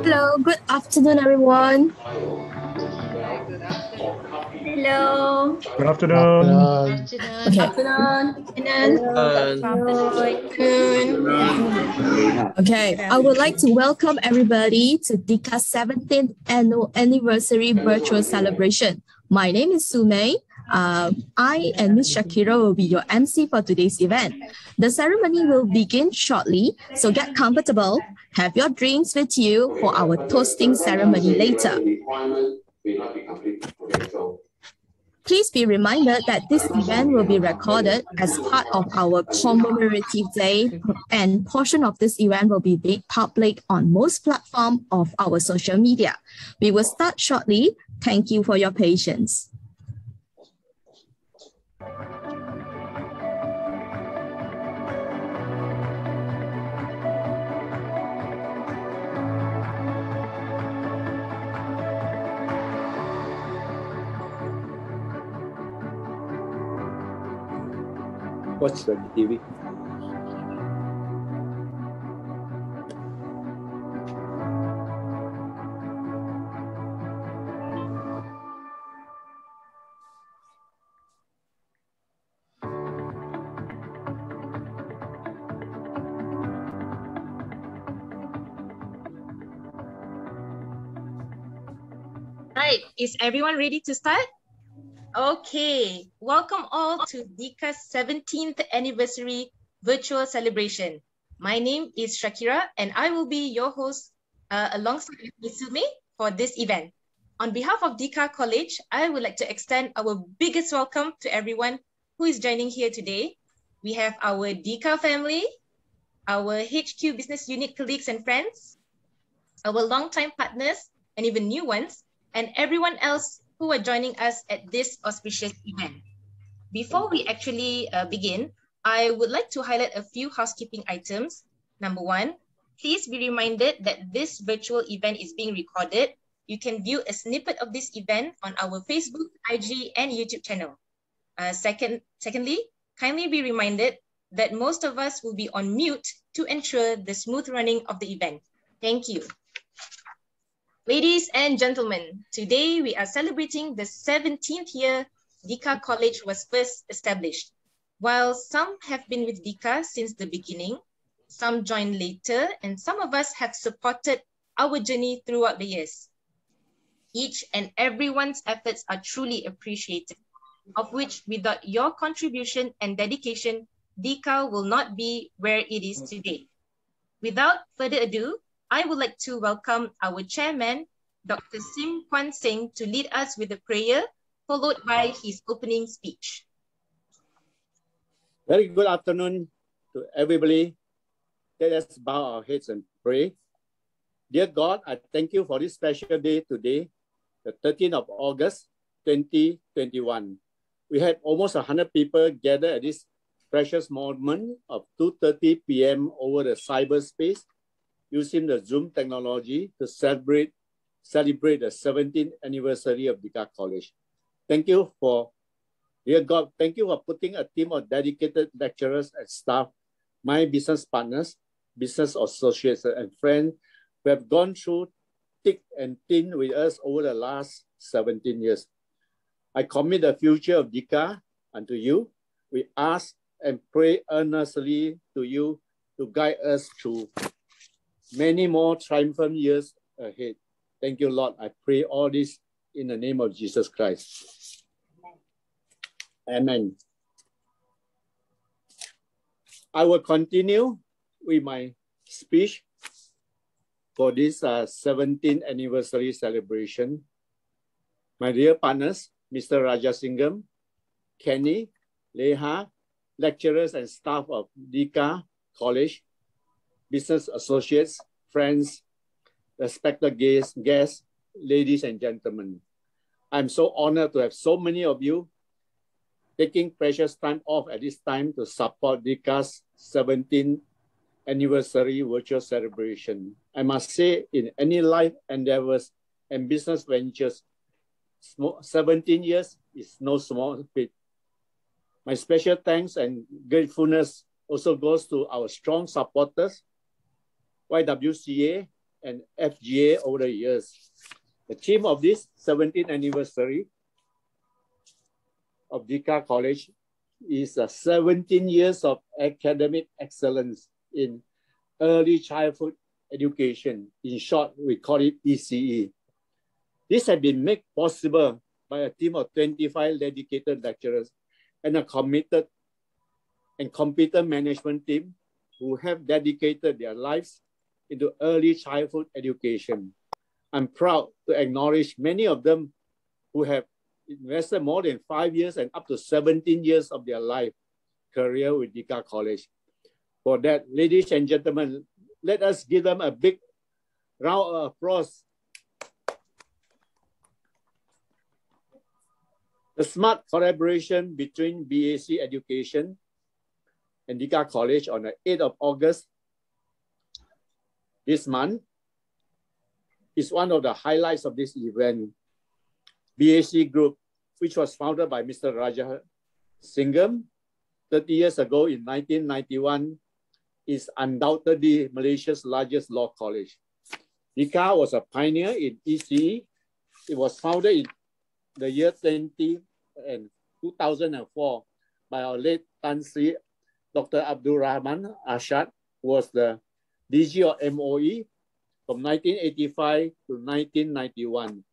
Hello, good afternoon, everyone. Hello. Good afternoon. Okay. Afternoon. Okay, I would like to welcome everybody to Dika's 17th annual anniversary virtual celebration. My name is Sumei. I and Miss Shakira will be your MC for today's event. The ceremony will begin shortly, so get comfortable, have your drinks with you for our toasting ceremony later. Please be reminded that this event will be recorded as part of our commemorative day, and portion of this event will be made public on most platforms of our social media. We will start shortly. Thank you for your patience. Watch the TV. Right, is everyone ready to start? Okay, welcome all to Dika's 17th anniversary virtual celebration. My name is Shakira and I will be your host alongside Misume for this event. On behalf of Dika College, I would like to extend our biggest welcome to everyone who is joining here today. We have our Dika family, our HQ business unit colleagues and friends, our longtime partners and even new ones, and everyone else who are joining us at this auspicious event. Before we actually begin, I would like to highlight a few housekeeping items. Number one, please be reminded that this virtual event is being recorded. You can view a snippet of this event on our Facebook, IG, and YouTube channel. Secondly, kindly be reminded that most of us will be on mute to ensure the smooth running of the event. Thank you. Ladies and gentlemen, today we are celebrating the 17th year Dika College was first established. While some have been with Dika since the beginning, some joined later, and some of us have supported our journey throughout the years. Each and everyone's efforts are truly appreciated, of which without your contribution and dedication, Dika will not be where it is today. Without further ado, I would like to welcome our chairman, Dr. Sim Kwan Singh, to lead us with a prayer, followed by his opening speech. Very good afternoon to everybody. Let us bow our heads and pray. Dear God, I thank you for this special day today, the 13th of August, 2021. We had almost 100 people gathered at this precious moment of 2:30 p.m. over the cyberspace, using the Zoom technology to celebrate the 17th anniversary of Dika College. Thank you dear God, thank you for putting a team of dedicated lecturers and staff, my business partners, business associates, and friends who have gone through thick and thin with us over the last 17 years. I commit the future of Dika unto you. We ask and pray earnestly to you to guide us through many more triumphant years ahead. Thank you, Lord. I pray all this in the name of Jesus Christ. Amen. I will continue with my speech for this 17th anniversary celebration. My dear partners, Mr. Rajasingham, Kenny, Leha, lecturers and staff of Dika College, business associates, friends, respected guests, ladies and gentlemen. I'm so honored to have so many of you taking precious time off at this time to support Dika's 17th anniversary virtual celebration. I must say, in any life endeavors and business ventures, 17 years is no small feat. My special thanks and gratefulness also goes to our strong supporters, YWCA, and FGA over the years. The theme of this 17th anniversary of Dika College is 17 years of academic excellence in early childhood education. In short, we call it ECE. This has been made possible by a team of 25 dedicated lecturers and a committed and competent management team who have dedicated their lives into early childhood education. I'm proud to acknowledge many of them who have invested more than 5 years and up to 17 years of their life career with Dika College. For that, ladies and gentlemen, let us give them a big round of applause. The smart collaboration between BAC Education and Dika College on the 8th of August this month is one of the highlights of this event. BAC Group, which was founded by Mr. Raja Singham 30 years ago in 1991, is undoubtedly Malaysia's largest law college. Dika was a pioneer in ECE. It was founded in the year 2004 by our late Tan Sri Dr. Abdul Rahman Ashad, who was the DG of MOE from 1985 to 1991.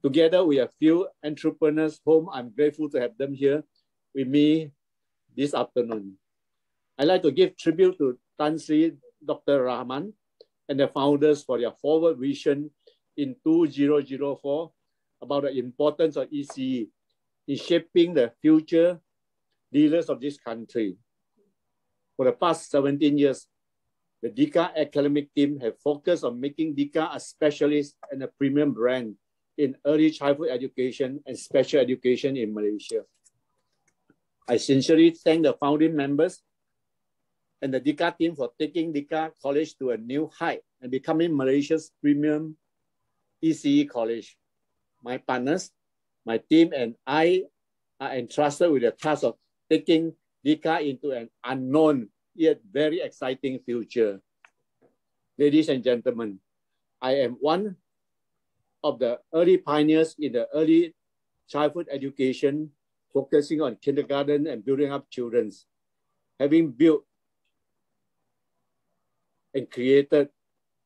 Together with a few entrepreneurs whom I'm grateful to have them here with me this afternoon. I'd like to give tribute to Tan Sri Dr. Rahman and the founders for their forward vision in 2004 about the importance of ECE in shaping the future leaders of this country. For the past 17 years, the Dika academic team have focused on making Dika a specialist and a premium brand in early childhood education and special education in Malaysia. I sincerely thank the founding members and the Dika team for taking Dika College to a new height and becoming Malaysia's premium ECE college. My partners, my team, and I are entrusted with the task of taking Dika into an unknown yet very exciting future. Ladies and gentlemen, I am one of the early pioneers in the early childhood education, focusing on kindergarten and building up children. Having built and created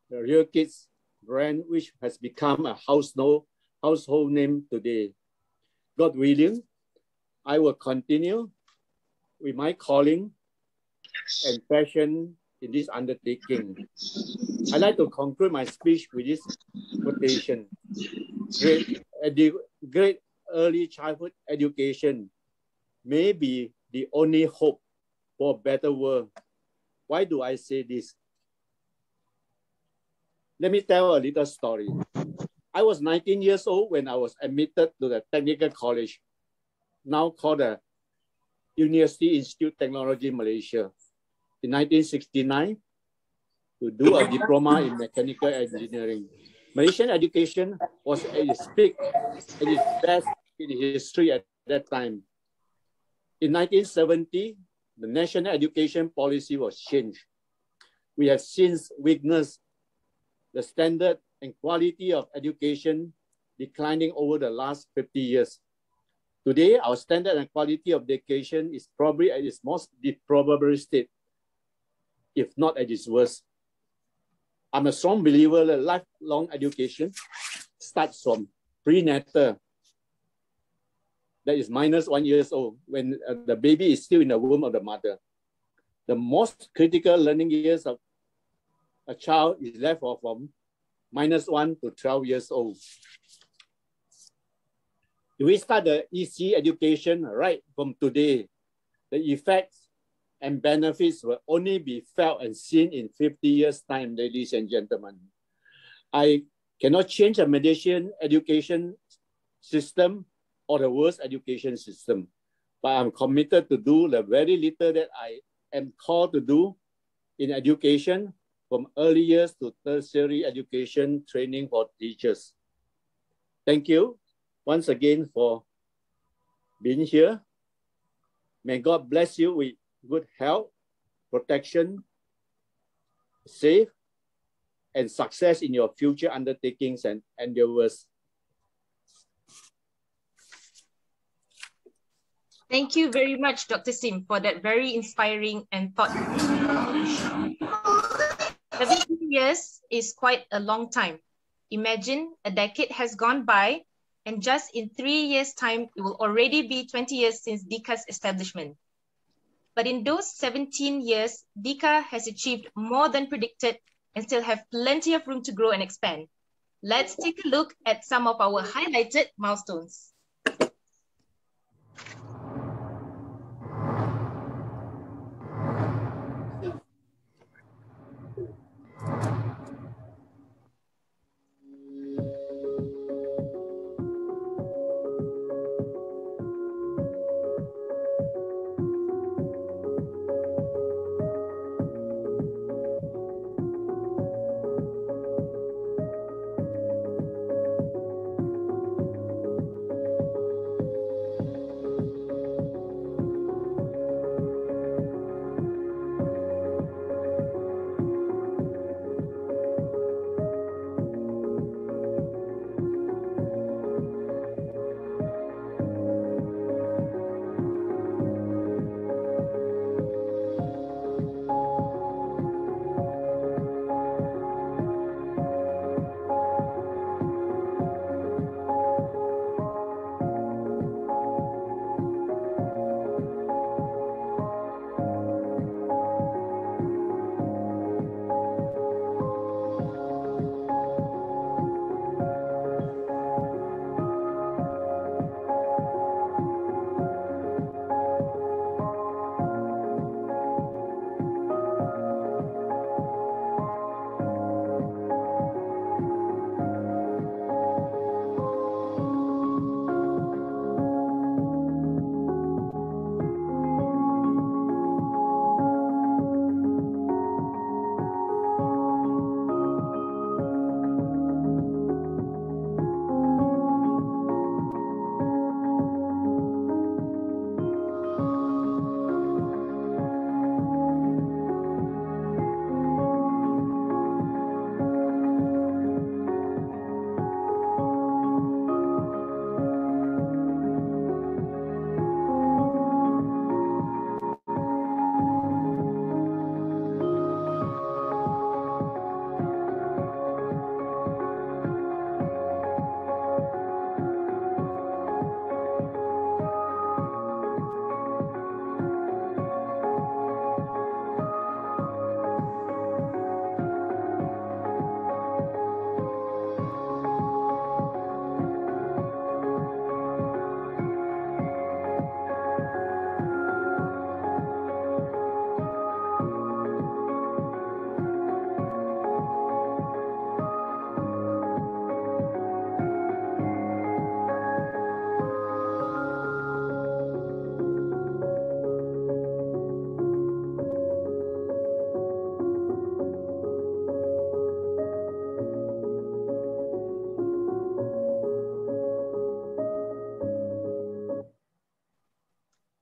the Real Kids brand, which has become a household name today. God willing, I will continue with my calling and passion in this undertaking. I'd like to conclude my speech with this quotation. Great early childhood education may be the only hope for a better world. Why do I say this? Let me tell a little story. I was 19 years old when I was admitted to the Technical College, now called the University Institute Technology Malaysia, in 1969 to do a diploma in mechanical engineering. Malaysian education was at its peak, at its best in history at that time. In 1970, the national education policy was changed. We have since witnessed the standard and quality of education declining over the last 50 years. Today, our standard and quality of education is probably at its most deplorable state, if not at its worst. I'm a strong believer that lifelong education starts from prenatal, that is -1 year old, when the baby is still in the womb of the mother. The most critical learning years of a child is left from -1 to 12 years old. If we start the EC education right from today, the effects and benefits will only be felt and seen in 50 years' time, ladies and gentlemen. I cannot change the Malaysian education system or the world's education system, but I'm committed to do the very little that I am called to do in education, from early years to tertiary education training for teachers. Thank you once again for being here. May God bless you with good health, protection, safe, and success in your future undertakings and endeavors. Thank you very much, Dr. Sim, for that very inspiring and thoughtful. 17 years is quite a long time. Imagine a decade has gone by, and just in 3 years' time, it will already be 20 years since Dika's establishment. But in those 17 years, Dika has achieved more than predicted and still have plenty of room to grow and expand. Let's take a look at some of our highlighted milestones.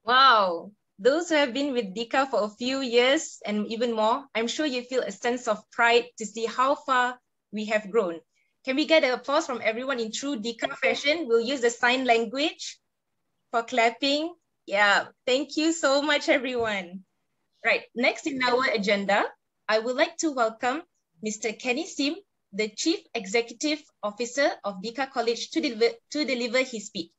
Wow, those who have been with Dika for a few years and even more, I'm sure you feel a sense of pride to see how far we have grown. Can we get an applause from everyone in true Dika fashion? We'll use the sign language for clapping. Yeah, thank you so much, everyone. Right, next in our agenda, I would like to welcome Mr. Kenny Sim, the Chief Executive Officer of Dika College to deliver his speech.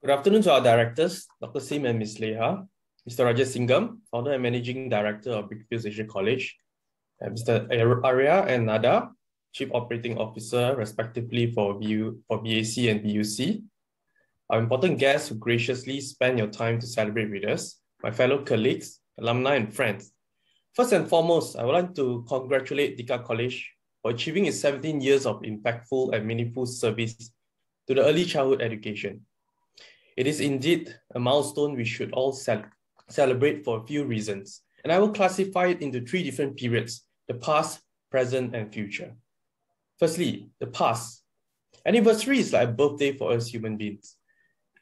Good afternoon to our directors, Dr. Sim and Ms. Leha, Mr. Rajesh Singham, Founder and Managing Director of Brickfields Asian College, and Mr. Arya and Nada, Chief Operating Officer, respectively for BAC and BUC, our important guests who graciously spend your time to celebrate with us, my fellow colleagues, alumni, and friends. First and foremost, I would like to congratulate Dika College for achieving its 17 years of impactful and meaningful service to the early childhood education. It is indeed a milestone we should all celebrate for a few reasons, and I will classify it into 3 different periods: the past, present, and future. Firstly, the past. Anniversary is like a birthday for us human beings.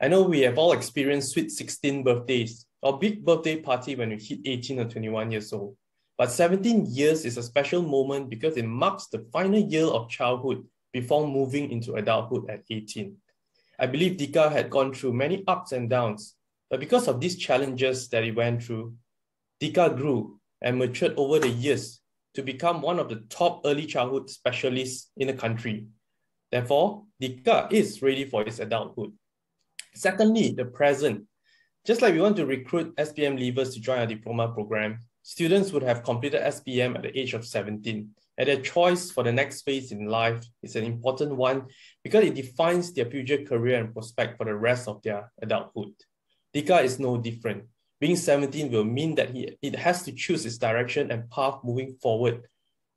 I know we have all experienced sweet 16 birthdays or big birthday party when we hit 18 or 21 years old. But 17 years is a special moment because it marks the final year of childhood before moving into adulthood at 18. I believe Dika had gone through many ups and downs, but because of these challenges that he went through, Dika grew and matured over the years to become one of the top early childhood specialists in the country. Therefore, Dika is ready for his adulthood. Secondly, the present. Just like we want to recruit SPM leavers to join our diploma program, students would have completed SPM at the age of 17. And their choice for the next phase in life is an important one because it defines their future career and prospect for the rest of their adulthood. Dika is no different. Being 17 will mean that it has to choose its direction and path moving forward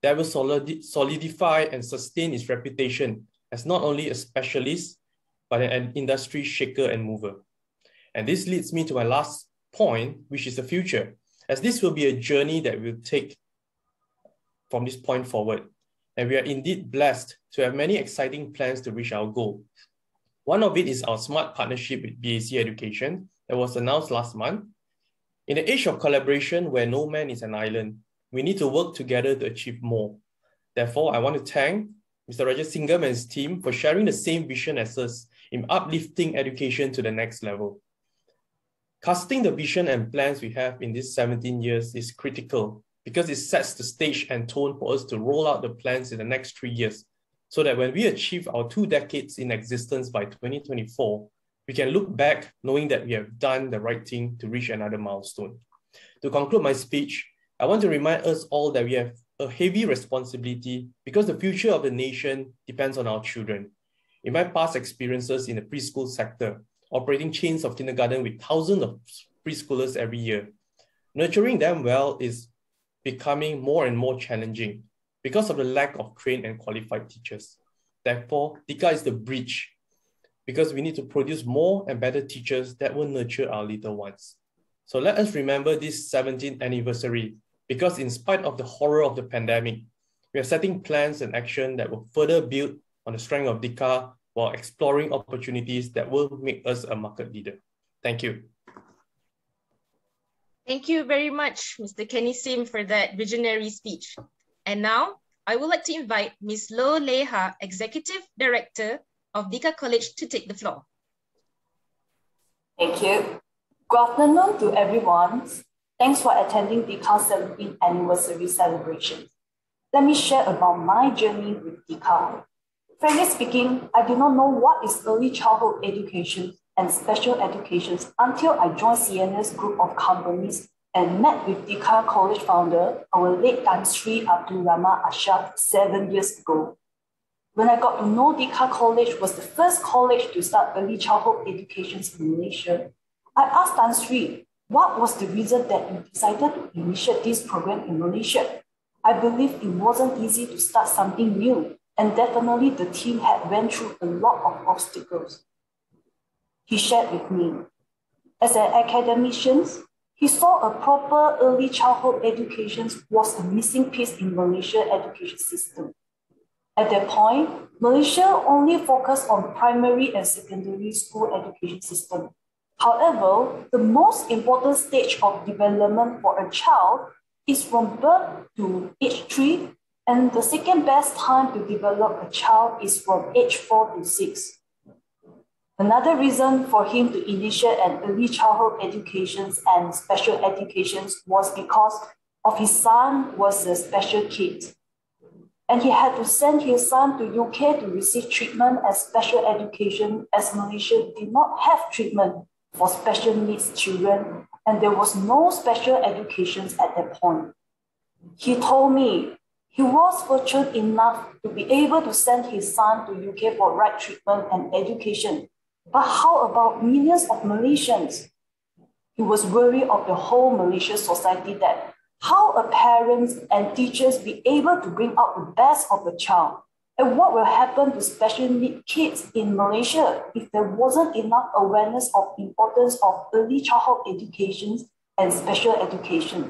that will solidify and sustain its reputation as not only a specialist, but an industry shaker and mover. And this leads me to my last point, which is the future, as this will be a journey that we'll take from this point forward. And we are indeed blessed to have many exciting plans to reach our goal. One of it is our smart partnership with BAC Education that was announced last month. In the age of collaboration where no man is an island, we need to work together to achieve more. Therefore, I want to thank Mr. Raja Singham and his team for sharing the same vision as us in uplifting education to the next level. Casting the vision and plans we have in these 17 years is critical because it sets the stage and tone for us to roll out the plans in the next 3 years so that when we achieve our 2 decades in existence by 2024, we can look back knowing that we have done the right thing to reach another milestone. To conclude my speech, I want to remind us all that we have a heavy responsibility because the future of the nation depends on our children. In my past experiences in the preschool sector, operating chains of kindergarten with thousands of preschoolers every year, nurturing them well is becoming more and more challenging because of the lack of trained and qualified teachers. Therefore, Dika is the bridge because we need to produce more and better teachers that will nurture our little ones. So let us remember this 17th anniversary because in spite of the horror of the pandemic, we are setting plans and action that will further build on the strength of Dika while exploring opportunities that will make us a market leader. Thank you. Thank you very much, Mr. Kenny Sim, for that visionary speech. And now, I would like to invite Ms. Lo Leha, Executive Director of Dika College, to take the floor. Thank you. Good afternoon to everyone. Thanks for attending Dika's 17th anniversary celebration. Let me share about my journey with Dika. Frankly speaking, I did not know what is early childhood education and special education until I joined CNS group of companies and met with Dika College founder, our late Tan Sri Abdul Rahman Ashad 7 years ago. When I got to know Dika College was the first college to start early childhood education in Malaysia, I asked Tan Sri, what was the reason that you decided to initiate this program in Malaysia? I believe it wasn't easy to start something new, and definitely the team had went through a lot of obstacles. He shared with me. As an academician, he saw a proper early childhood education was a missing piece in Malaysia's education system. At that point, Malaysia only focused on primary and secondary school education system. However, the most important stage of development for a child is from birth to age 3, and the second best time to develop a child is from age 4 to 6. Another reason for him to initiate an early childhood education and special education was because of his son was a special kid. And he had to send his son to UK to receive treatment as special education as Malaysia did not have treatment for special needs children and there was no special education at that point. He told me he was fortunate enough to be able to send his son to UK for right treatment and education. But how about millions of Malaysians? He was worried of the whole Malaysian society that how a parents and teachers be able to bring out the best of the child and what will happen to special need kids in Malaysia if there wasn't enough awareness of the importance of early childhood education and special education.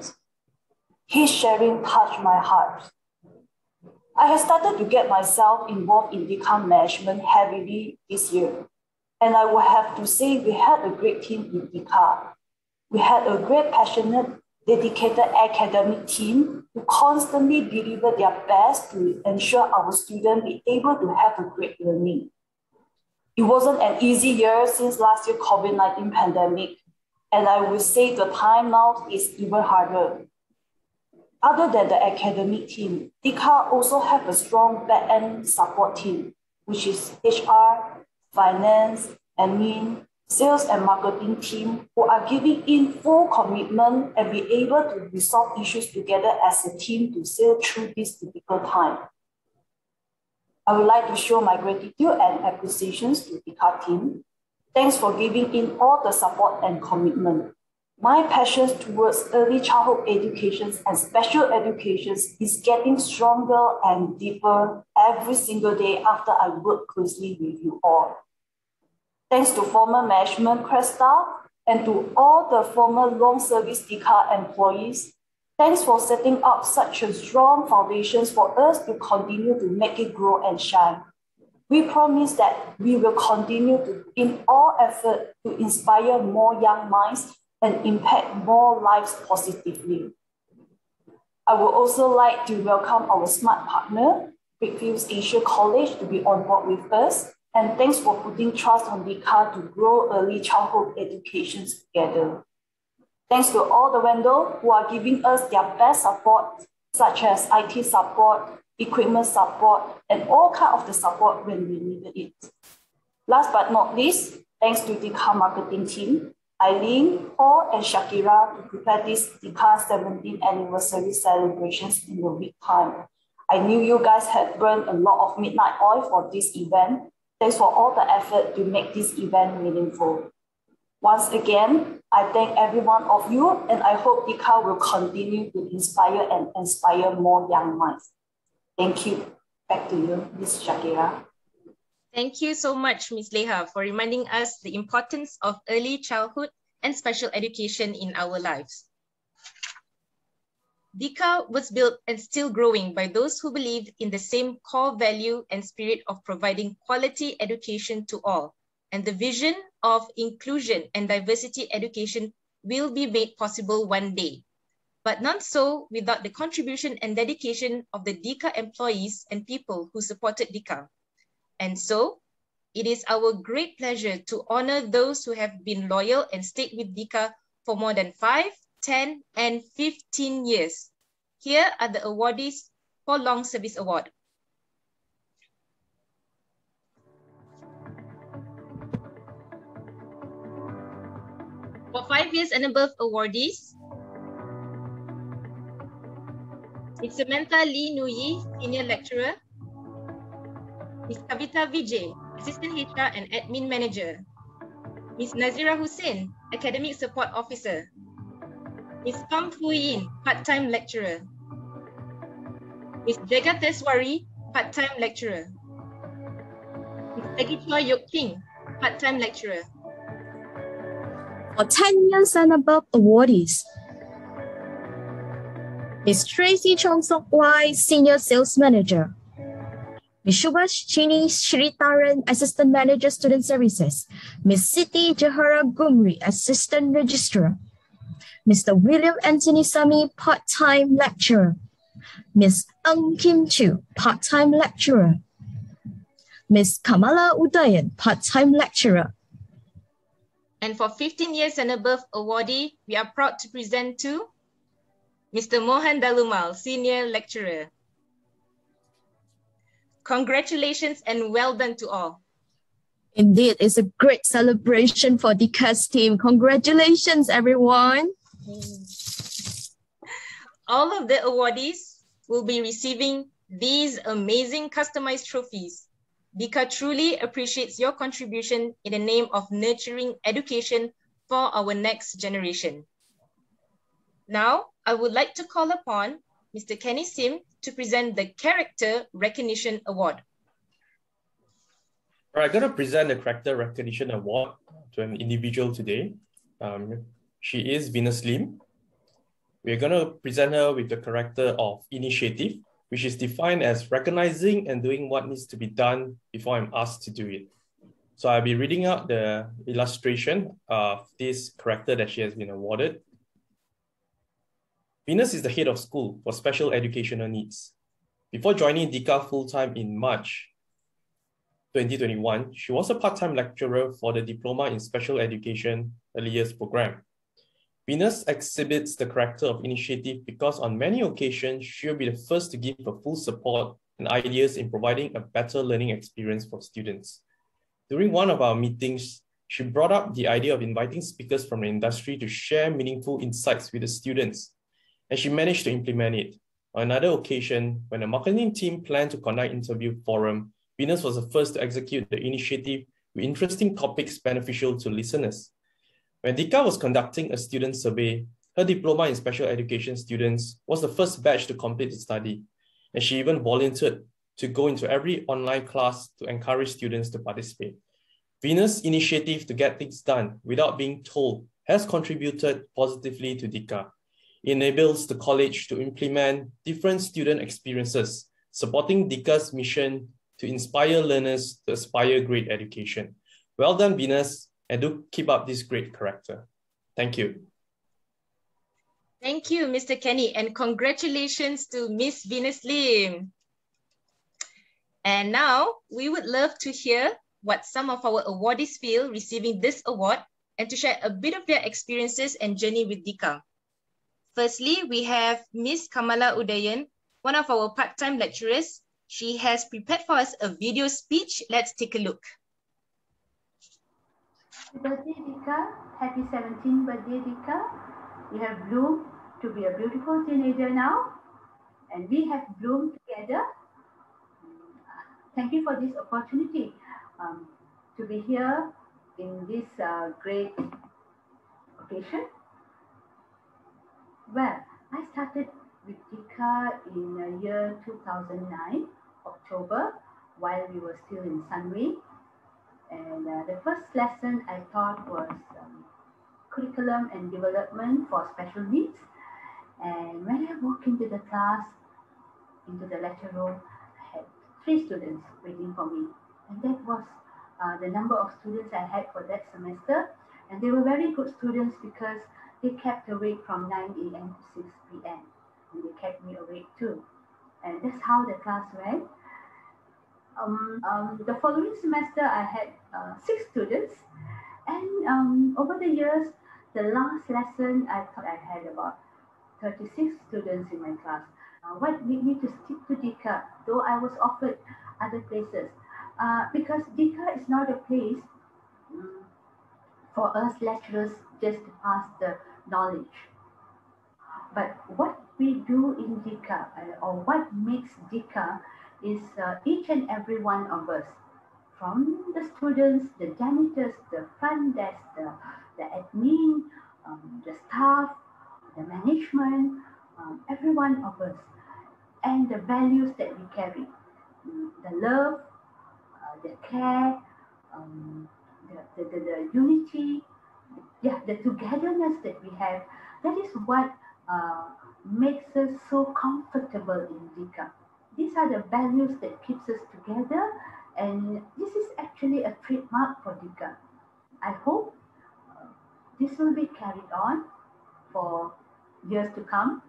His sharing touched my heart. I have started to get myself involved in Dika management heavily this year. And I will have to say we had a great team in Dika. We had a great passionate dedicated academic team who constantly deliver their best to ensure our students be able to have a great learning. It wasn't an easy year since last year COVID-19 pandemic, and I would say the time now is even harder. Other than the academic team, Dika also have a strong back-end support team, which is HR, finance, admin, sales and marketing team who are giving in full commitment and be able to resolve issues together as a team to sail through this difficult time. I would like to show my gratitude and appreciations to the Dika team. Thanks for giving in all the support and commitment. My passion towards early childhood education and special education is getting stronger and deeper every single day after I work closely with you all. Thanks to former management, Cresta, and to all the former long service Dika employees, thanks for setting up such a strong foundations for us to continue to make it grow and shine. We promise that we will continue to put in all effort to inspire more young minds and impact more lives positively. I would also like to welcome our smart partner, Brickfields Asia College, to be on board with us. And thanks for putting trust on Dika to grow early childhood education together. Thanks to all the vendors who are giving us their best support, such as IT support, equipment support, and all kinds of the support when we needed it. Last but not least, thanks to Dika marketing team, Eileen, Paul, and Shakira to prepare this Dika 17th anniversary celebrations in a week time. I knew you guys had burned a lot of midnight oil for this event. Thanks for all the effort to make this event meaningful. Once again, I thank every one of you, and I hope Dika will continue to inspire more young minds. Thank you. Back to you, Ms. Shakira. Thank you so much, Ms. Leha, for reminding us the importance of early childhood and special education in our lives. Dika was built and still growing by those who believed in the same core value and spirit of providing quality education to all, and the vision of inclusion and diversity education will be made possible one day. But not so without the contribution and dedication of the Dika employees and people who supported Dika. And so, it is our great pleasure to honor those who have been loyal and stayed with Dika for more than 5, 10, and 15 years. Here are the awardees for Long Service Award. For 5 years and above awardees, Ms. Samantha Lee Nuyi, Senior Lecturer, Ms. Kavita Vijay, Assistant HR and Admin Manager, Ms. Nazira Hussain, Academic Support Officer, Ms. Pam Fu Yin, Part-Time Lecturer, Ms. Jagat Teswari, Part-Time Lecturer, Ms. Peggy Chua Yok King, Part-Time Lecturer. For 10 years and above awardees, Ms. Tracy Chong Sok Wai, Senior Sales Manager, Ms. Shubhashini Shritaran, Assistant Manager, Student Services, Ms. Siti Jahara Gumri, Assistant Registrar, Mr. William Anthony Sami, Part-Time Lecturer, Ms. Ng Kim Chu, Part-Time Lecturer, Ms. Kamala Udayan, Part-Time Lecturer. And for 15 years and above awardee, we are proud to present to Mr. Mohan Dalumal, Senior Lecturer. Congratulations and well done to all. Indeed, it's a great celebration for Dika's team. Congratulations, everyone. All of the awardees will be receiving these amazing customized trophies. Dika truly appreciates your contribution in the name of nurturing education for our next generation. Now, I would like to call upon Mr. Kenny Sim to present the Character Recognition Award. I'm going to present the Character Recognition Award to an individual today. She is Venus Lim. We're going to present her with the character of initiative, which is defined as recognizing and doing what needs to be done before I'm asked to do it. So I'll be reading out the illustration of this character that she has been awarded. Venus is the head of school for special educational needs. Before joining Dika full-time in March 2021, she was a part-time lecturer for the Diploma in Special Education Early Years program. Venus exhibits the character of initiative because on many occasions, she'll be the first to give her full support and ideas in providing a better learning experience for students. During one of our meetings, she brought up the idea of inviting speakers from the industry to share meaningful insights with the students, and she managed to implement it. On another occasion, when the marketing team planned to conduct interview forum, Venus was the first to execute the initiative with interesting topics beneficial to listeners. When Dika was conducting a student survey, her diploma in special education students was the first batch to complete the study, and she even volunteered to go into every online class to encourage students to participate. Venus' initiative to get things done without being told has contributed positively to Dika. It enables the college to implement different student experiences, supporting Dika's mission to inspire learners to aspire great education. Well done, Venus, and do keep up this great character. Thank you. Thank you, Mr. Kenny, and congratulations to Miss Venus Lim. And now we would love to hear what some of our awardees feel receiving this award and to share a bit of their experiences and journey with Dika. Firstly, we have Miss Kamala Udayan, one of our part-time lecturers. She has prepared for us a video speech. Let's take a look. Happy birthday, Dika. Happy 17th birthday, Dika. You have bloomed to be a beautiful teenager now, and we have bloomed together. Thank you for this opportunity to be here in this great occasion. Well, I started with Dika in the year 2009, October, while we were still in Sunway. And the first lesson I taught was curriculum and development for special needs. And when I walked into the class, into the lecture room, I had 3 students waiting for me. And that was the number of students I had for that semester. And they were very good students because they kept awake from 9 a.m. to 6 p.m. And they kept me awake too. And that's how the class went. The following semester, I had 6 students. And over the years, the last lesson, I thought I had about 36 students in my class. What made me to stick to Dika, though I was offered other places? Because Dika is not a place for us lecturers just to pass the knowledge. But what we do in Dika, or what makes Dika, is each and every one of us, from the students, the janitors, the front desk, the admin, the staff, the management, every one of us, and the values that we carry, the love, the care, the unity, the togetherness that we have. That is what makes us so comfortable in Dika. These are the values that keeps us together, and this is actually a trademark for Dika. I hope this will be carried on for years to come,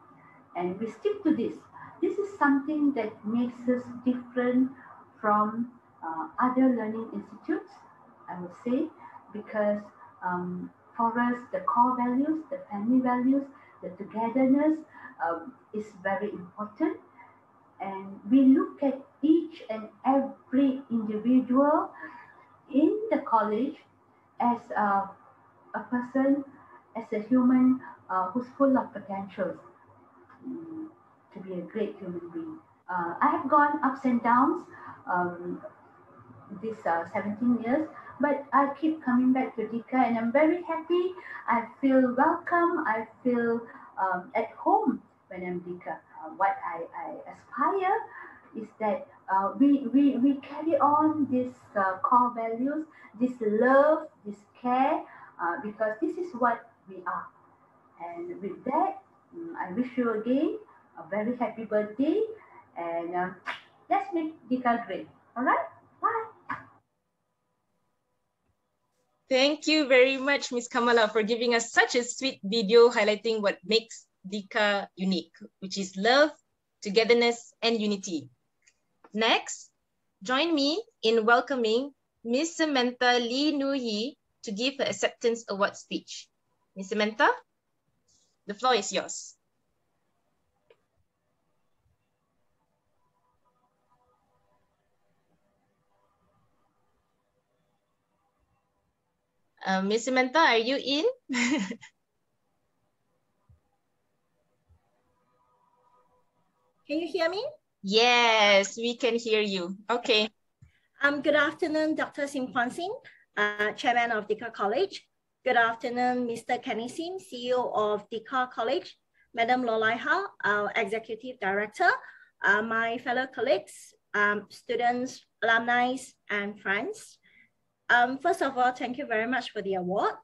and we stick to this. This is something that makes us different from other learning institutes, I would say, because for us, the core values, the family values, the togetherness is very important. And we look at each and every individual in the college as a person, as a human who's full of potentials to be a great human being. I have gone ups and downs this 17 years, but I keep coming back to Dika, and I'm very happy. I feel welcome. I feel at home when I'm Dika. What I aspire is that we carry on these core values, this love, this care, because this is what we are. And with that, I wish you again a very happy birthday, and let's make Dika great. All right? Bye. Thank you very much, Ms. Kamala, for giving us such a sweet video highlighting what makes Dika unique, which is love, togetherness, and unity. Next, join me in welcoming Miss Samantha Lee Nu-hee to give her acceptance award speech. Miss Samantha, the floor is yours. Miss Samantha, are you in? Can you hear me? Yes, we can hear you. Okay. Good afternoon, Dr. Sim Kwan Sing, Chairman of Dika College. Good afternoon, Mr. Kenny Sim, CEO of Dika College, Madam Lolai Ha, our Executive Director, my fellow colleagues, students, alumni, and friends. First of all, thank you very much for the award.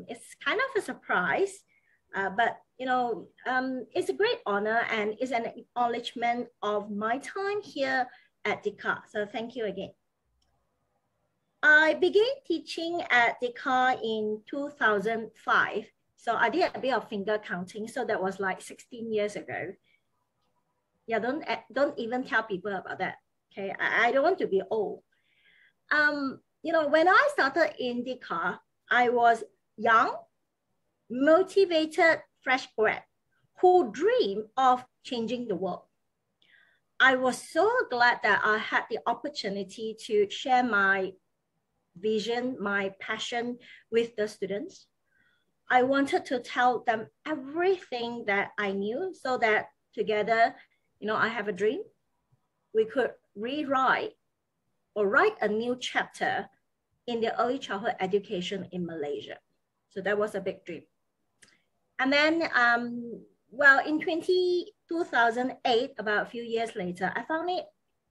It's kind of a surprise, but you know, it's a great honor and it's an acknowledgement of my time here at Dika. So thank you again. I began teaching at Dika in 2005. So I did a bit of finger counting. So that was like 16 years ago. Yeah, don't even tell people about that. Okay, I don't want to be old. You know, when I started in Dika, I was young, motivated, fresh grad who dreamed of changing the world. I was so glad that I had the opportunity to share my vision, my passion with the students. I wanted to tell them everything that I knew so that together, you know, I have a dream. We could rewrite or write a new chapter in the early childhood education in Malaysia. So that was a big dream. And then, well, in 2008, about a few years later, I found it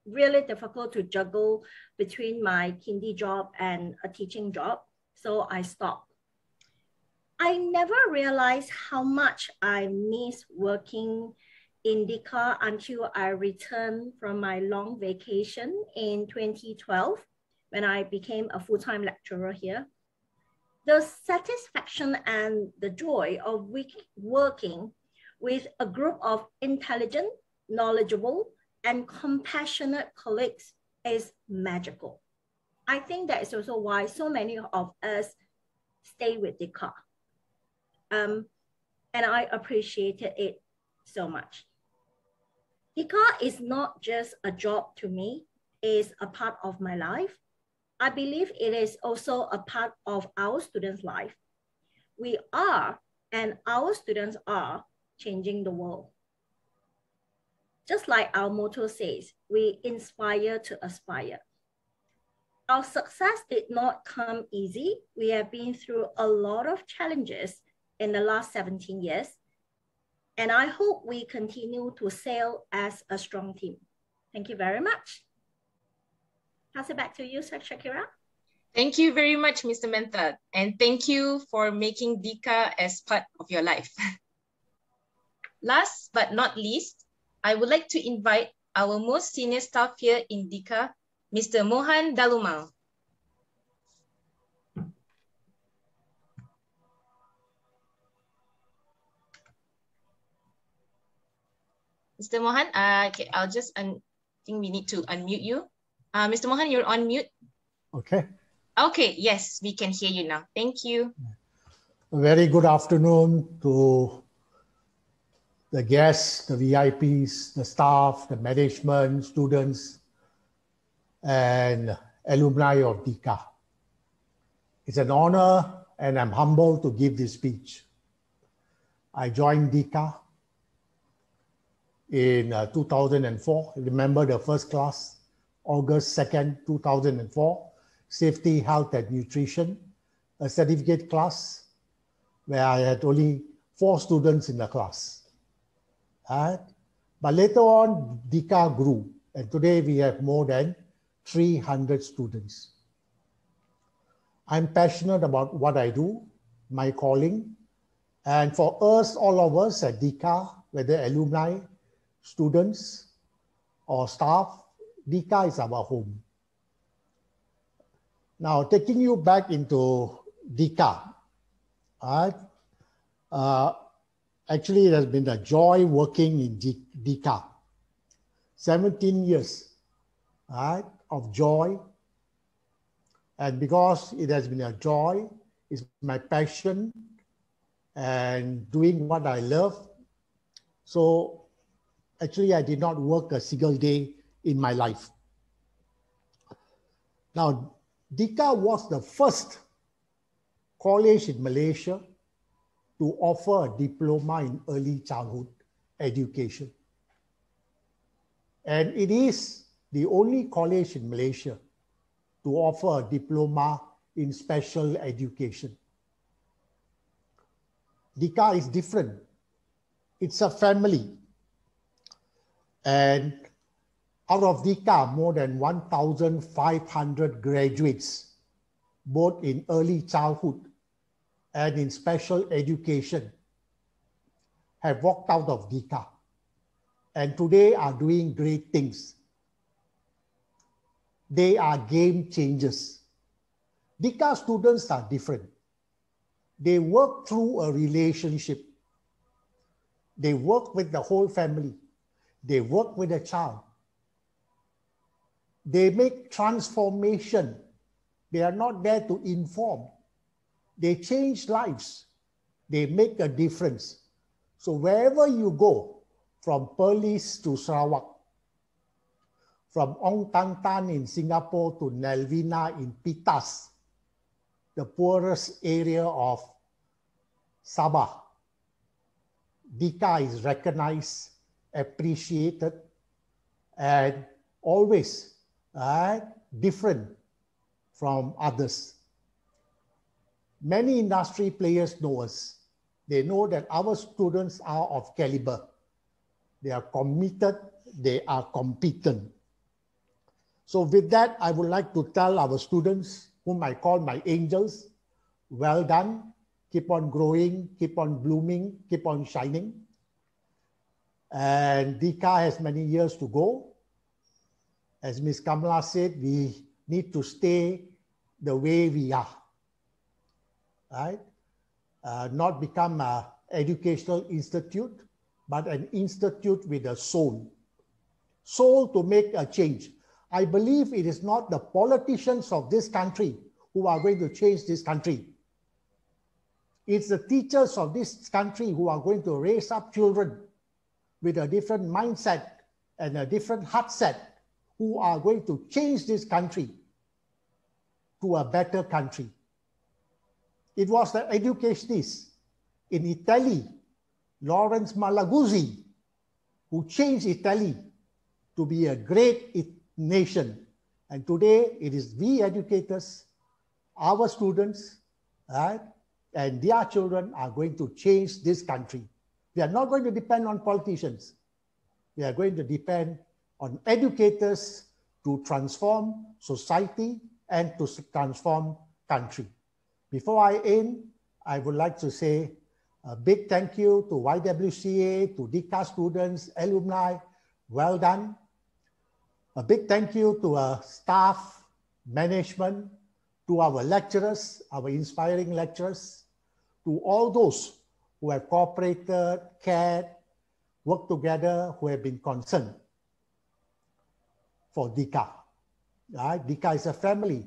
really difficult to juggle between my kindy job and a teaching job. So I stopped. I never realized how much I miss working in Dika until I returned from my long vacation in 2012 when I became a full-time lecturer here. The satisfaction and the joy of working with a group of intelligent, knowledgeable, and compassionate colleagues is magical. I think that is also why so many of us stay with Dika. And I appreciated it so much. Dika is not just a job to me, it's a part of my life. I believe it is also a part of our students' life. We are, and our students are, changing the world. Just like our motto says, we inspire to aspire. Our success did not come easy. We have been through a lot of challenges in the last 17 years. And I hope we continue to sail as a strong team. Thank you very much. Pass it back to you, Shakira. Thank you very much, Mr. Mentha. And thank you for making Dika as part of your life. Last but not least, I would like to invite our most senior staff here in Dika, Mr. Mohan Dalumal. Mr. Mohan, okay, I'll just, think we need to unmute you. Mr. Mohan, you're on mute. Okay. Okay, yes, we can hear you now. Thank you. A very good afternoon to the guests, the VIPs, the staff, the management, students, and alumni of Dika. It's an honor and I'm humbled to give this speech. I joined Dika in 2004. Remember the first class, August 2nd, 2004, Safety, Health and Nutrition, a certificate class where I had only 4 students in the class. But later on, Dika grew, and today we have more than 300 students. I'm passionate about what I do, my calling, and for us, all of us at Dika, whether alumni, students, or staff, Dika is our home. Now, taking you back into Dika, Actually, it has been a joy working in Dika. 17 years, right, of joy. And because it has been a joy, it's my passion and doing what I love. So actually, I did not work a single day in my life. Now, Dika was the first college in Malaysia to offer a diploma in early childhood education. And it is the only college in Malaysia to offer a diploma in special education. Dika is different. It's a family. And out of Dika, more than 1,500 graduates, both in early childhood and in special education, have walked out of Dika and today are doing great things. They are game changers. Dika students are different. They work through a relationship. They work with the whole family. They work with a child. They make transformation. They are not there to inform. They change lives. They make a difference. So wherever you go, from Perlis to Sarawak, from Ong Tan Tan in Singapore to Nelvina in Pitas, the poorest area of Sabah, Dika is recognized, appreciated, and always different from others. Many industry players know us. They know that our students are of caliber. They are committed, they are competent. So with that, I would like to tell our students, whom I call my angels, well done, keep on growing, keep on blooming, keep on shining. And Dika has many years to go. As Ms. Kamala said, we need to stay the way we are, right? Not become an educational institute, but an institute with a soul. Soul to make a change. I believe it is not the politicians of this country who are going to change this country. It's the teachers of this country who are going to raise up children with a different mindset and a different heart set, who are going to change this country to a better country. It was the educationists in Italy, Lawrence Malaguzzi, who changed Italy to be a great nation. And today it is we educators, our students, right, and their children are going to change this country. We are not going to depend on politicians. We are going to depend on educators to transform society and to transform country. Before I end, I would like to say a big thank you to YWCA, to Dika students, alumni, well done. A big thank you to our staff, management, to our lecturers, our inspiring lecturers, to all those who have cooperated, cared, worked together, who have been concerned for Dika. Right? Dika is a family.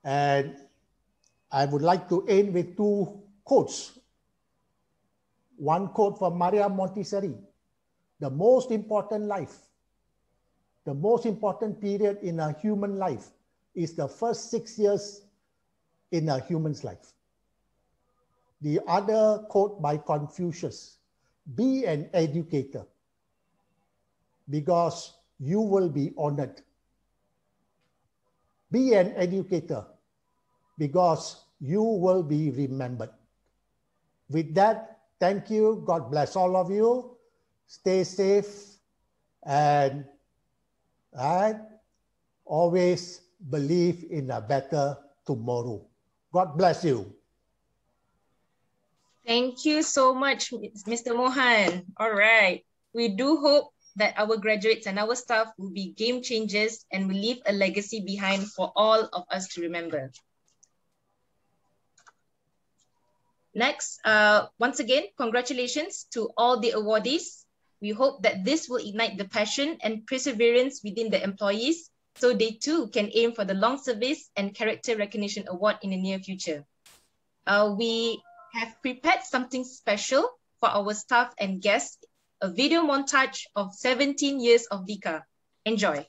And I would like to end with two quotes. One quote from Maria Montessori: the most important life, the most important period in a human life is the first 6 years in a human's life. The other quote by Confucius: be an educator because you will be honored. Be an educator because you will be remembered. With that, thank you. God bless all of you. Stay safe and always believe in a better tomorrow. God bless you. Thank you so much, Mr. Mohan. All right. We do hope that our graduates and our staff will be game changers and will leave a legacy behind for all of us to remember. Next, once again, congratulations to all the awardees. We hope that this will ignite the passion and perseverance within the employees so they too can aim for the Long Service and Character Recognition Award in the near future. We have prepared something special for our staff and guests, a video montage of 17 years of Dika. Enjoy.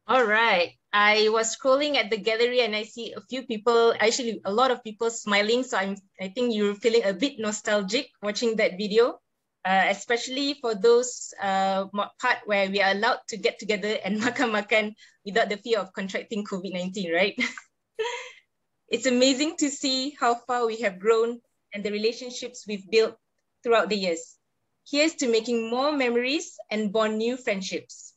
All right. I was scrolling at the gallery and I see a few people, actually a lot of people smiling. So I think you're feeling a bit nostalgic watching that video, especially for those part where we are allowed to get together and makan-makan without the fear of contracting COVID-19, right? It's amazing to see how far we have grown and the relationships we've built throughout the years. Here's to making more memories and bond new friendships.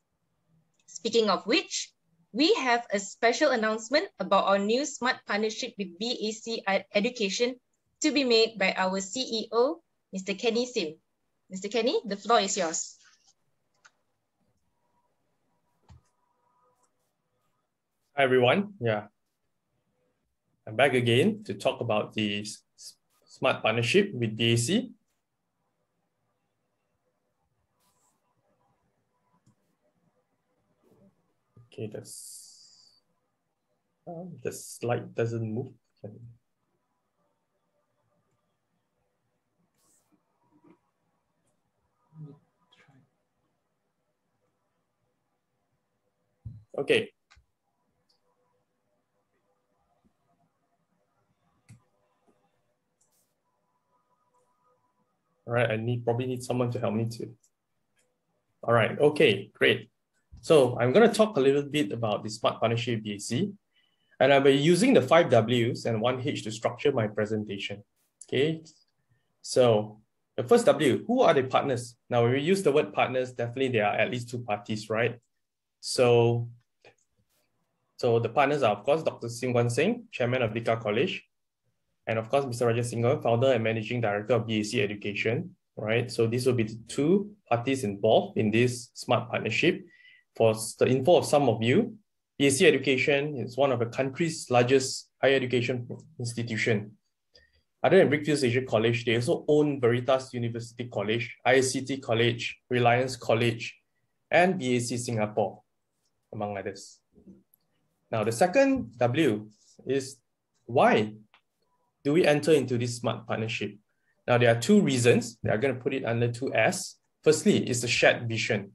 Speaking of which, we have a special announcement about our new smart partnership with BAC Education to be made by our CEO, Mr. Kenny Sim. Mr. Kenny, the floor is yours. Hi, everyone. I'm back again to talk about the smart partnership with BAC. Okay, the slide doesn't move. Okay. All right, I probably need someone to help me too. All right, okay, great. So I'm going to talk a little bit about the smart partnership with BAC, and I'll be using the 5 Ws and 1 H to structure my presentation. Okay, so the first W, who are the partners? Now, when we use the word partners, definitely there are at least 2 parties, right? So the partners are, of course, Dr. Sim Guan Seng, Chairman of Dika College, and of course, Mr. Raja Singham, Founder and Managing Director of BAC Education, right? So these will be the 2 parties involved in this smart partnership. For the info of some of you, BAC Education is one of the country's largest higher education institution. Other than Brickfields Asia College, they also own Veritas University College, ICT College, Reliance College, and BAC Singapore, among others. Now, the second W is why do we enter into this smart partnership? Now, there are 2 reasons. They are going to put it under 2S. Firstly, is the shared vision.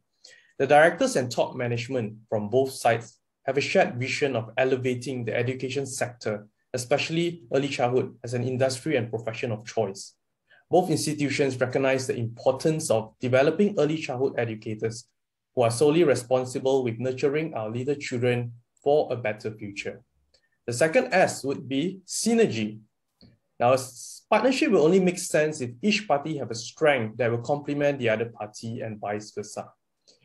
The directors and top management from both sides have a shared vision of elevating the education sector, especially early childhood, as an industry and profession of choice. Both institutions recognize the importance of developing early childhood educators who are solely responsible with nurturing our little children for a better future. The second S would be synergy. Now, a partnership will only make sense if each party have a strength that will complement the other party and vice versa.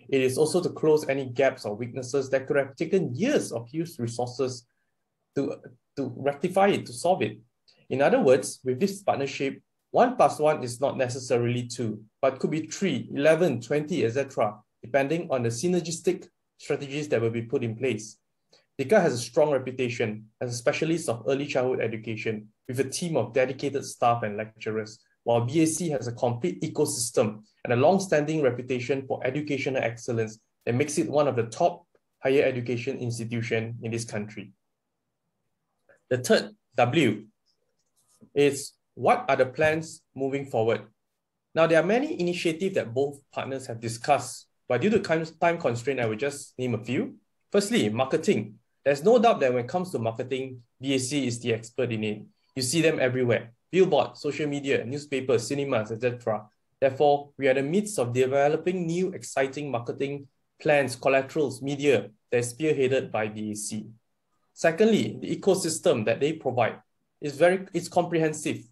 It is also to close any gaps or weaknesses that could have taken years of used resources to rectify it, to solve it. In other words, with this partnership, 1 + 1 is not necessarily 2, but could be 3, 11, 20, etc., depending on the synergistic strategies that will be put in place. Dika has a strong reputation as a specialist of early childhood education with a team of dedicated staff and lecturers, while BAC has a complete ecosystem and a long-standing reputation for educational excellence that makes it one of the top higher education institutions in this country. The third W is what are the plans moving forward? Now, there are many initiatives that both partners have discussed, but due to time constraint, I will just name a few. Firstly, marketing. There's no doubt that when it comes to marketing, BAC is the expert in it. You see them everywhere. Billboard, social media, newspapers, cinemas, etc. Therefore, we are in the midst of developing new exciting marketing plans, collaterals, media that is spearheaded by BAC. Secondly, the ecosystem that they provide is comprehensive,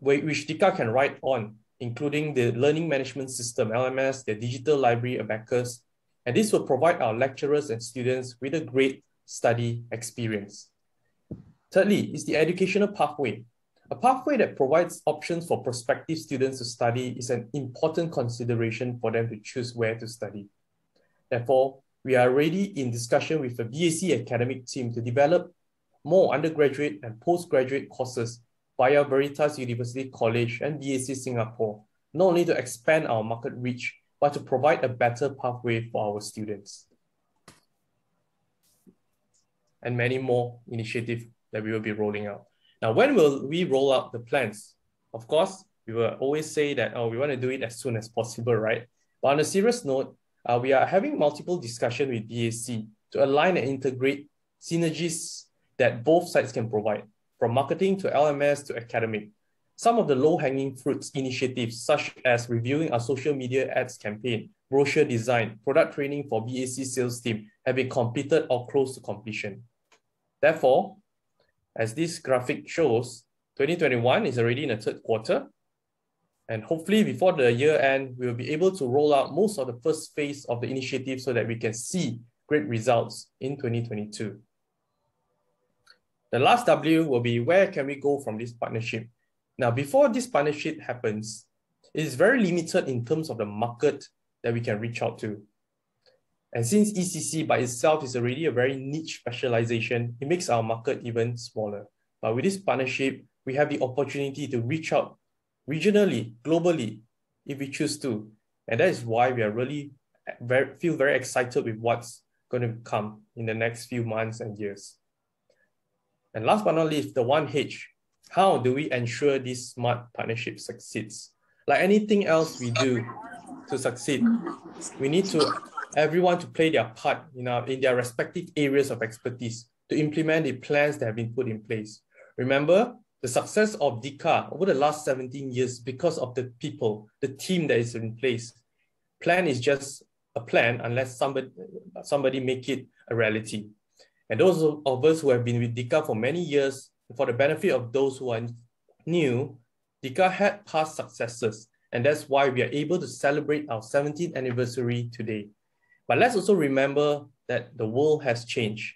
which Dika can write on, including the learning management system, LMS, the digital library, Abacus, and this will provide our lecturers and students with a great study experience. Thirdly, is the educational pathway. A pathway that provides options for prospective students to study is an important consideration for them to choose where to study. Therefore, we are already in discussion with the BAC academic team to develop more undergraduate and postgraduate courses via Veritas University College and BAC Singapore, not only to expand our market reach, but to provide a better pathway for our students. And many more initiatives that we will be rolling out. Now, when will we roll out the plans? Of course, we will always say that, oh, we want to do it as soon as possible, right? But on a serious note, we are having multiple discussions with BAC to align and integrate synergies that both sides can provide, from marketing to LMS to academic. Some of the low-hanging fruits initiatives, such as reviewing our social media ads campaign, brochure design, product training for BAC sales team, have been completed or close to completion. Therefore, as this graphic shows, 2021 is already in the 3rd quarter, and hopefully before the year end, we will be able to roll out most of the first phase of the initiative so that we can see great results in 2022. The last W will be where can we go from this partnership? Now, before this partnership happens, it is very limited in terms of the market that we can reach out to. And since ECC by itself is already a very niche specialization, it makes our market even smaller. But with this partnership, we have the opportunity to reach out regionally, globally, if we choose to. And that is why we are really feel very excited with what's going to come in the next few months and years. And last but not least, the 1H. How do we ensure this smart partnership succeeds? Like anything else we do to succeed, we need everyone to play their part in their respective areas of expertise to implement the plans that have been put in place. Remember, the success of Dika over the last 17 years because of the people, the team that is in place. Plan is just a plan unless somebody make it a reality. And those of us who have been with Dika for many years, for the benefit of those who are new, Dika had past successes, and that's why we are able to celebrate our 17th anniversary today. But let's also remember that the world has changed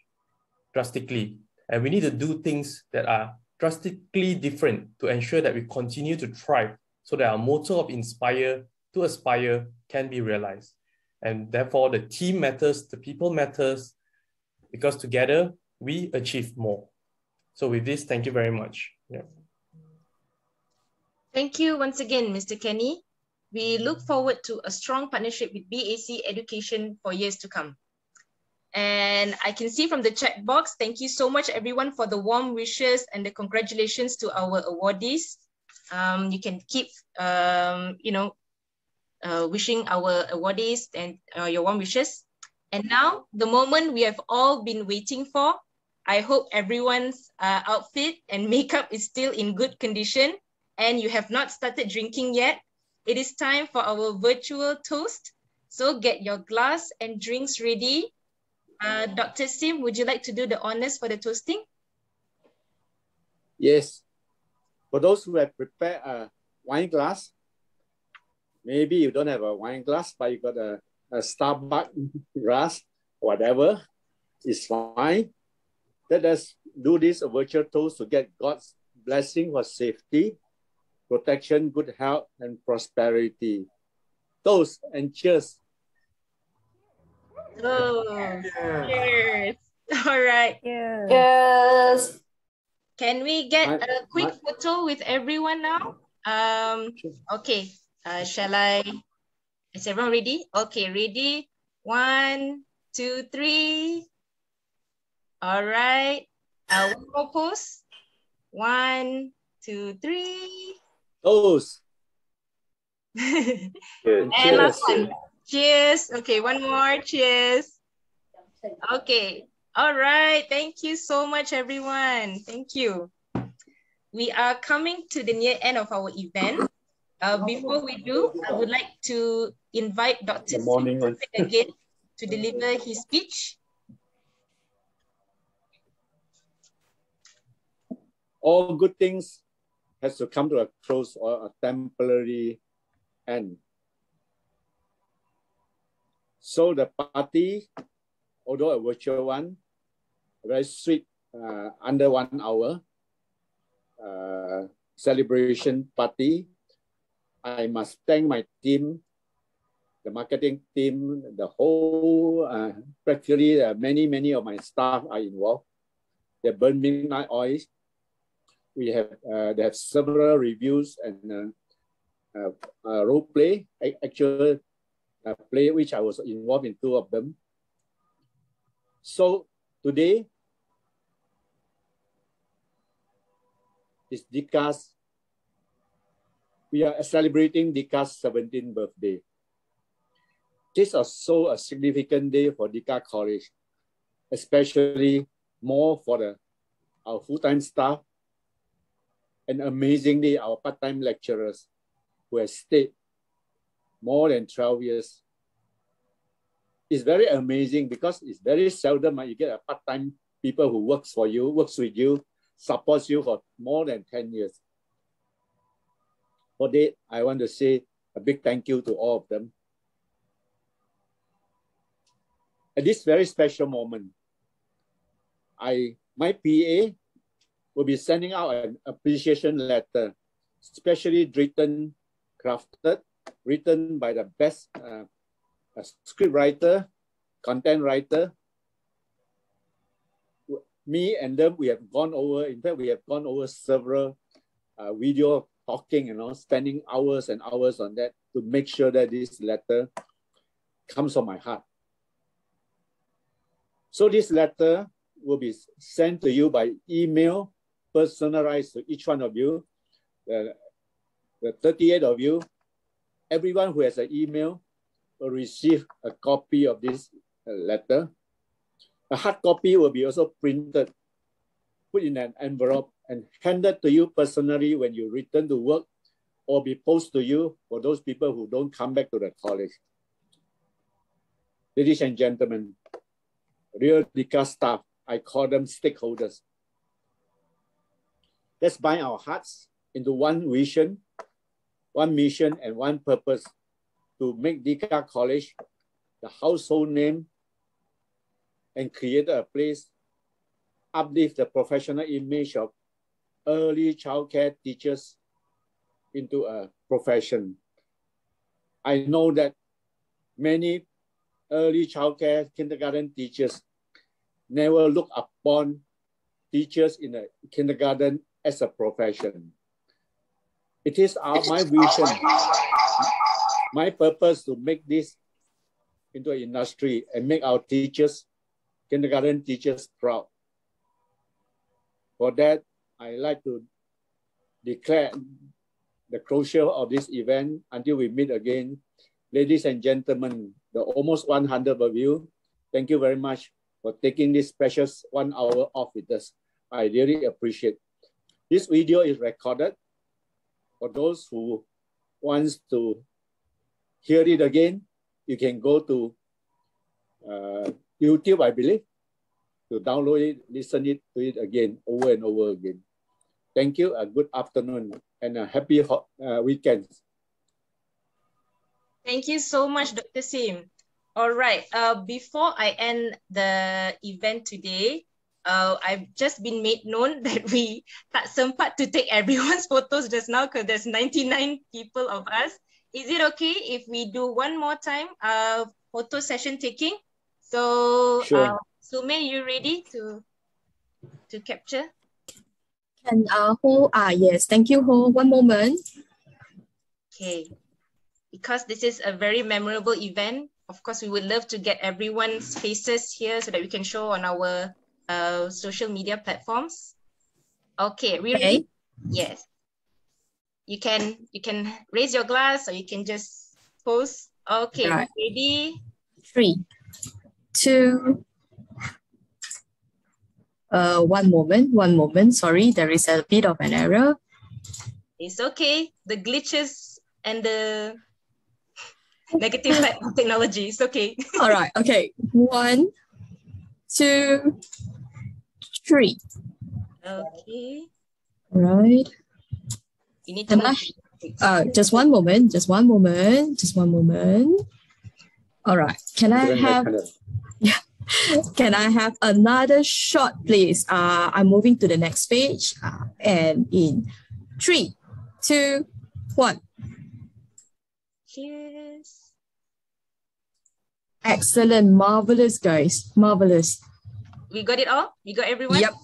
drastically, and we need to do things that are drastically different to ensure that we continue to thrive so that our motto of inspire to aspire can be realized. And therefore, the team matters, the people matters, because together we achieve more. So with this, thank you very much. Yeah. Thank you once again, Mr. Kenny. We look forward to a strong partnership with BAC Education for years to come. And I can see from the chat box, thank you so much everyone for the warm wishes and the congratulations to our awardees. You can keep, wishing our awardees and your warm wishes. And now, the moment we have all been waiting for. I hope everyone's outfit and makeup is still in good condition and you have not started drinking yet. It is time for our virtual toast. So get your glass and drinks ready. Dr. Sim, would you like to do the honors for the toasting? Yes. For those who have prepared a wine glass, maybe you don't have a wine glass, but you got a Starbucks glass, whatever, is fine. Let us do this virtual toast to get God's blessing for safety, protection, good health, and prosperity. Toast and cheers. Oh, cheers. All right. Yes. Can we get a quick photo with everyone now? Okay. Shall I? Is everyone ready? Okay, ready? 1, 2, 3. All right. One more pose. 1, 2, 3. Toast. And last one. Cheers. Okay, one more. Cheers. Okay. All right. Thank you so much, everyone. Thank you. We are coming to the near end of our event. Before we do, I would like to invite Dr. Sim again to deliver his speech. All good things has to come to a close or a temporary end. So the party, although a virtual one, very sweet, under 1 hour celebration party. I must thank my team, the marketing team, the whole, practically many of my staff are involved. They burn midnight oils. We have, they have several reviews and role play, actual play, which I was involved in 2 of them. So today is Dika's, we are celebrating Dika's 17th birthday. This is also a significant day for Dika College, especially more for our full-time staff and amazingly our part-time lecturers who have stayed more than 12 years. It's very amazing because it's very seldom you get a part-time people who works with you, supports you for more than 10 years. For that, I want to say a big thank you to all of them. At this very special moment, my PA will be sending out an appreciation letter, specially written by the best script writer, content writer. Me and them, we have gone over, in fact, we have gone over several video talking, spending hours and hours on that to make sure that this letter comes from my heart. So this letter will be sent to you by email, personalized to each one of you. The 38 of you, everyone who has an email will receive a copy of this letter. A hard copy will be also printed, put in an envelope, and handed to you personally when you return to work, or be posted to you for those people who don't come back to the college. Ladies and gentlemen, real Dika staff, I call them stakeholders. Let's bind our hearts into one vision, one mission, and one purpose to make Dika College the household name and create a place, uplift the professional image of early childcare teachers into a profession. I know that many early childcare kindergarten teachers never look upon teachers in a kindergarten as a profession. It is my vision, my purpose to make this into an industry and make our teachers, kindergarten teachers, proud. For that, I like to declare the closure of this event until we meet again. Ladies and gentlemen, the almost 100 of you, thank you very much for taking this precious 1 hour off with us. I really appreciate. This video is recorded. For those who wants to hear it again, you can go to YouTube, I believe, to download it, listen to it again, over and over again. Thank you, a good afternoon, and a happy weekend. Thank you so much, Dr. Sim. All right, before I end the event today, I've just been made known that we tak sempat to take everyone's photos just now because there's 99 people of us. Is it okay if we do one more time photo session taking? So, sure. Sume, you ready to capture? Can Ho? Yes, thank you, Ho. One moment. Okay, because this is a very memorable event, of course, we would love to get everyone's faces here so that we can show on our social media platforms. Okay, we ready? Yes. You can raise your glass or you can just pose. Okay, right. Ready? 3, 2. One moment. Sorry, there is a bit of an error. It's okay. The glitches and the negative side of technology. It's okay. All right. Okay. 1, 2, 3. Okay. Right. You need to just one moment. All right. Can I have Can I have another shot, please? I'm moving to the next page. And in 3, 2, 1. Cheers. Excellent. Marvelous, guys. Marvelous. We got it all? We got everyone? Yep.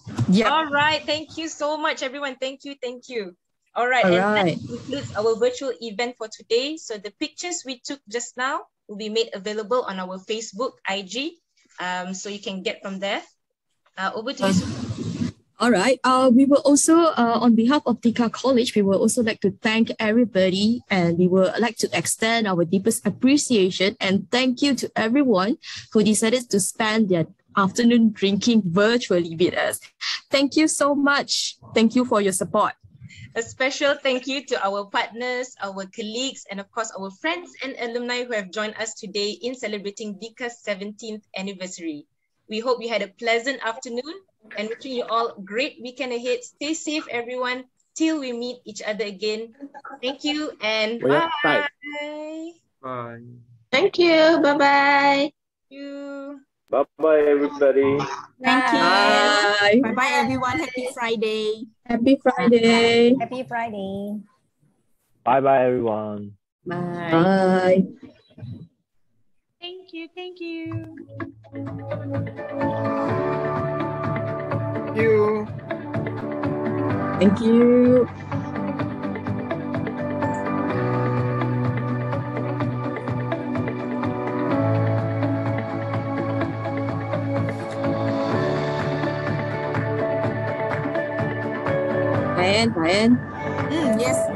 All right. Thank you so much, everyone. Thank you. All right. That concludes our virtual event for today. So the pictures we took just now will be made available on our Facebook, IG. So you can get from there. Over to you. All right. We will also, on behalf of Dika College, we will also like to thank everybody, and we would like to extend our deepest appreciation and thank you to everyone who decided to spend their afternoon drinking virtually with us. Thank you so much. Thank you for your support. A special thank you to our partners, our colleagues, and of course our friends and alumni who have joined us today in celebrating Dika's 17th anniversary. We hope you had a pleasant afternoon and wishing you all a great weekend ahead. Stay safe, everyone, till we meet each other again. Thank you and bye. Bye. Thank you. Bye-bye. Thank you. Bye-bye, everybody. Thank you. Bye. Bye-bye, everyone. Happy Friday. Happy Friday. Happy Friday. Bye-bye, everyone. Bye. Bye. Thank you. Thank you. Thank you. Thank you. Diane. Yes.